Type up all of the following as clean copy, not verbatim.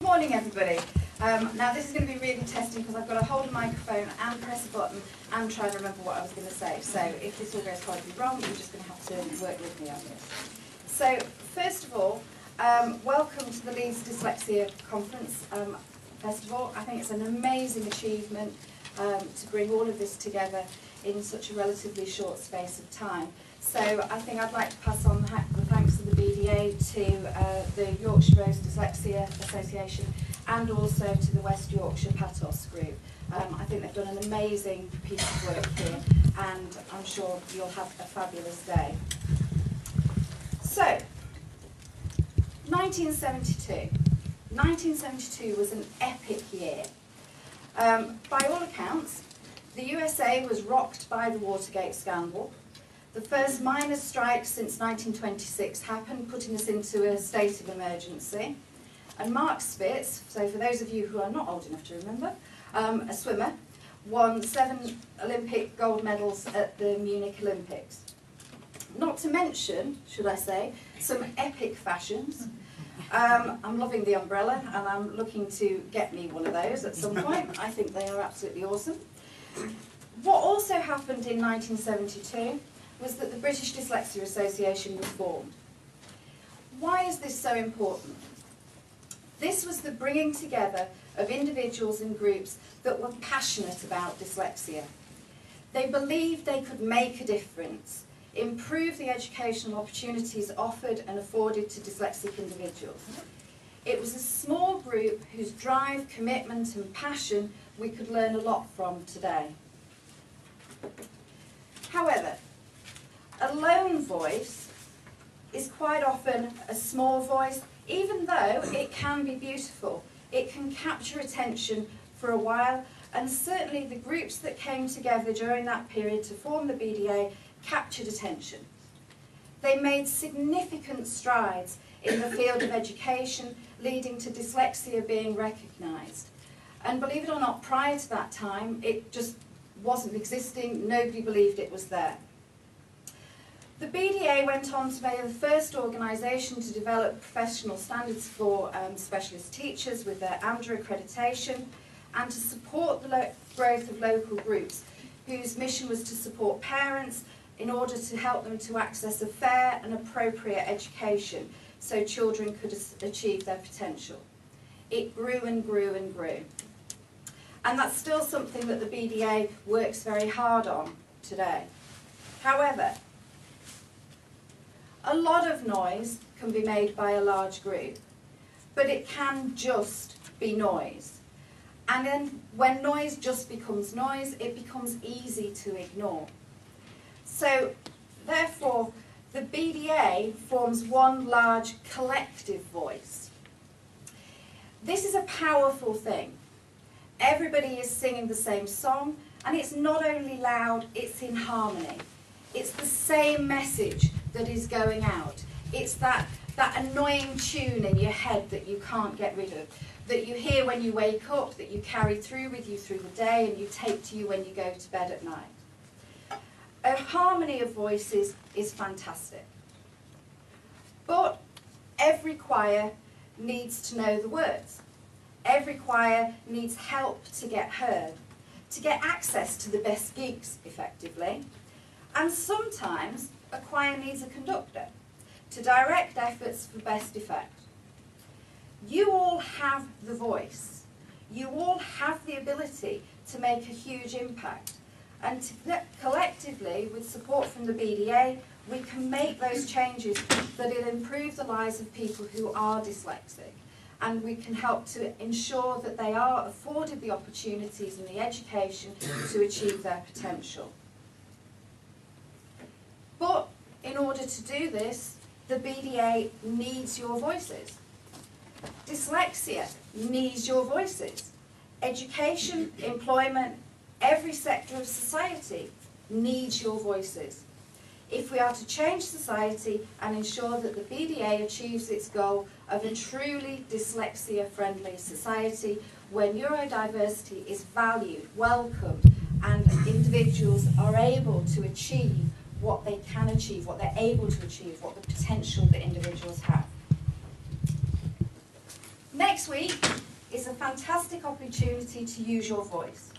Morning everybody. Now this is going to be really testing because I've got to hold a microphone and press a button and try to remember what I was going to say. So if this all goes horribly wrong, you're just going to have to work with me on this. So first of all, welcome to the Leeds Dyslexia Conference Festival. I think it's an amazing achievement to bring all of this together in such a relatively short space of time. So I think I'd like to pass on the thanks of the BDA to the Yorkshire Dyslexia Association and also to the West Yorkshire Patos group. I think they've done an amazing piece of work here and I'm sure you'll have a fabulous day. So, 1972. 1972 was an epic year. By all accounts, the USA was rocked by the Watergate scandal. The first miners' strike since 1926 happened, putting us into a state of emergency. And Mark Spitz, so for those of you who are not old enough to remember, a swimmer, won 7 Olympic gold medals at the Munich Olympics. Not to mention, should I say, some epic fashions. I'm loving the umbrella and I'm looking to get me one of those at some point. I think they are absolutely awesome. What also happened in 1972 was that the British Dyslexia Association was formed. Why is this so important? This was the bringing together of individuals and groups that were passionate about dyslexia. They believed they could make a difference, improve the educational opportunities offered and afforded to dyslexic individuals. It was a small group whose drive, commitment and passion we could learn a lot from today. However, a lone voice is quite often a small voice, even though it can be beautiful. It can capture attention for a while, and certainly the groups that came together during that period to form the BDA captured attention. They made significant strides in the field of education, leading to dyslexia being recognised. And believe it or not, prior to that time, it just wasn't existing, nobody believed it was there. The BDA went on to be the first organisation to develop professional standards for specialist teachers with their AMDA accreditation and to support the growth of local groups whose mission was to support parents in order to help them to access a fair and appropriate education so children could achieve their potential. It grew and grew and grew. And that's still something that the BDA works very hard on today. However, a lot of noise can be made by a large group, but it can just be noise. And then when noise just becomes noise, it becomes easy to ignore. So, therefore, the BDA forms one large collective voice. This is a powerful thing. Everybody is singing the same song, and it's not only loud, it's in harmony. It's the same message that is going out. It's that annoying tune in your head that you can't get rid of, that you hear when you wake up, that you carry through with you through the day, and you take to you when you go to bed at night. A harmony of voices is fantastic. But every choir needs to know the words. Every choir needs help to get heard, to get access to the best gigs effectively. And sometimes a choir needs a conductor to direct efforts for best effect. You all have the voice. You all have the ability to make a huge impact. And collectively, with support from the BDA, we can make those changes that will improve the lives of people who are dyslexic. And we can help to ensure that they are afforded the opportunities and the education to achieve their potential. But in order to do this, the BDA needs your voices. Dyslexia needs your voices. Education, employment, every sector of society needs your voices. If we are to change society and ensure that the BDA achieves its goal of a truly dyslexia-friendly society where neurodiversity is valued, welcomed, and individuals are able to achieve what they can achieve, what they're able to achieve, what the potential that individuals have. Next week is a fantastic opportunity to use your voice.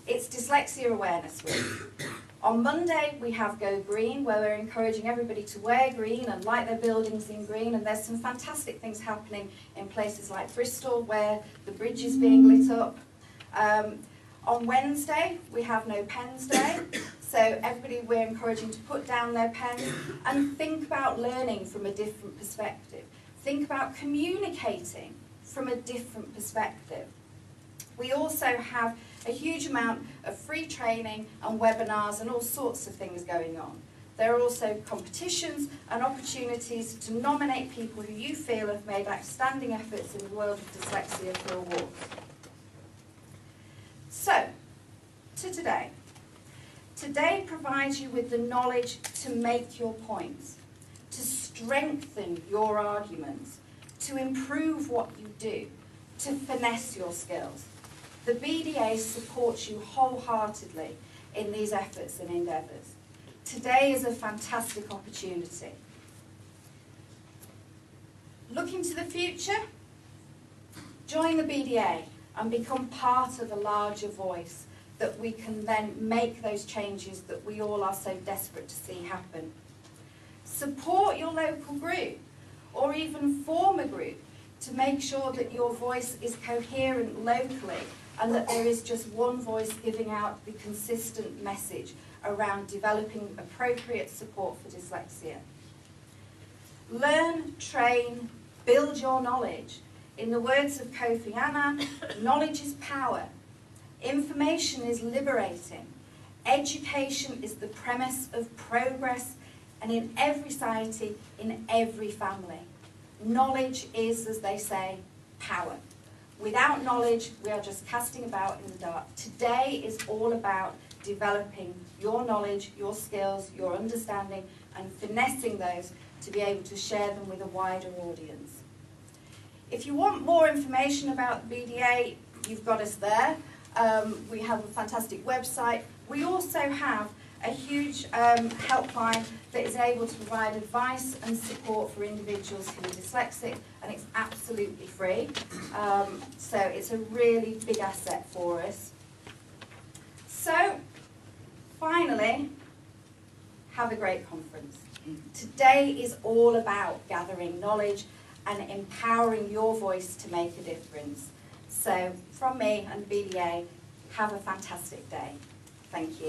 It's Dyslexia Awareness Week. On Monday we have Go Green, where we're encouraging everybody to wear green and light their buildings in green, and there's some fantastic things happening in places like Bristol where the bridge is being lit up. On Wednesday we have No Pens Day, so everybody we're encouraging to put down their pens and think about learning from a different perspective. Think about communicating from a different perspective. We also have a huge amount of free training and webinars and all sorts of things going on. There are also competitions and opportunities to nominate people who you feel have made outstanding efforts in the world of dyslexia for awards. So, to today. Today provides you with the knowledge to make your points, to strengthen your arguments, to improve what you do, to finesse your skills. The BDA supports you wholeheartedly in these efforts and endeavours. Today is a fantastic opportunity. Looking to the future, join the BDA and become part of a larger voice that we can then make those changes that we all are so desperate to see happen. Support your local group, or even form a group to make sure that your voice is coherent locally and that there is just one voice giving out the consistent message around developing appropriate support for dyslexia. Learn, train, build your knowledge. In the words of Kofi Annan, knowledge is power. Information is liberating. Education is the premise of progress, and in every society, in every family. Knowledge is, as they say, power. Without knowledge, we are just casting about in the dark. Today is all about developing your knowledge, your skills, your understanding, and finessing those to be able to share them with a wider audience. If you want more information about the BDA, you've got us there. We have a fantastic website. We also have a huge helpline that is able to provide advice and support for individuals who are dyslexic, and it's absolutely free. So it's a really big asset for us. So, finally, have a great conference. Today is all about gathering knowledge and empowering your voice to make a difference. So, from me and BDA, have a fantastic day. Thank you.